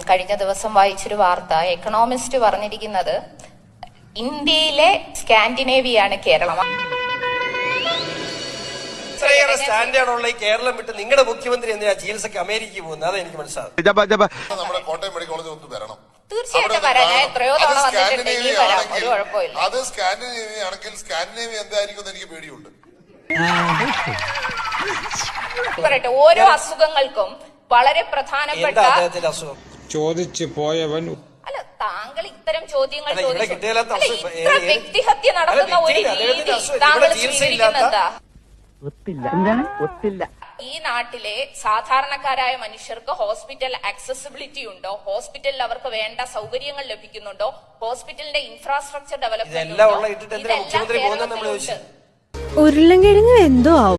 കഴിഞ്ഞ ദിവസം വായിച്ചൊരു വാർത്ത, എക്കണോമിസ്റ്റ് പറഞ്ഞിരിക്കുന്നത് ഇന്ത്യയിലെ സ്കാൻഡിനേവിയാണ് കേരളം. ഇത്രയേറെ സ്റ്റാൻഡേർഡുള്ള ഈ കേരളം വിട്ട് നിങ്ങളുടെ മുഖ്യമന്ത്രി എന്തിനാ ചികിത്സക്ക് അമേരിക്കയിൽ പോകുന്നത്? അത് എനിക്ക് മനസ്സിലാവും. നമ്മുടെ കോട്ടയം മെഡിക്കൽ കോളേജ് ഒന്ന് വരണം. തീർച്ചയായിട്ടും വരാൻ എത്രയോ തവണ വന്നിട്ടുണ്ടെങ്കിൽ വരാം, ഒരു കുഴപ്പമില്ല. അത് സ്കാൻഡിനേവിയ ആണെങ്കിൽ സ്കാൻഡിനേവിയ എന്തായിരിക്കും എന്ന് എനിക്ക് പേടിയുണ്ട്. പറയട്ടെ, ഓരോ അസുഖങ്ങൾക്കും വളരെ പ്രധാനപ്പെട്ട അസുഖം ചോദിച്ചു പോയവൻ. അല്ല, താങ്കൾ ഇത്തരം ചോദ്യങ്ങൾ വ്യക്തിഹത്യ നടത്തുന്ന ഒരു രീതി താങ്കൾ സ്വീകരിക്കുന്നതാ. ഈ നാട്ടിലെ സാധാരണക്കാരായ മനുഷ്യർക്ക് ഹോസ്പിറ്റൽ ആക്സസിബിലിറ്റി ഉണ്ടോ? ഹോസ്പിറ്റലിൽ അവർക്ക് വേണ്ട സൗകര്യങ്ങൾ ലഭിക്കുന്നുണ്ടോ? ഹോസ്പിറ്റലിന്റെ ഇൻഫ്രാസ്ട്രക്ചർ ഡെവലപ്മെന്റ് ഉരുളൻകിഴങ്ങ് എന്തോ ആവും.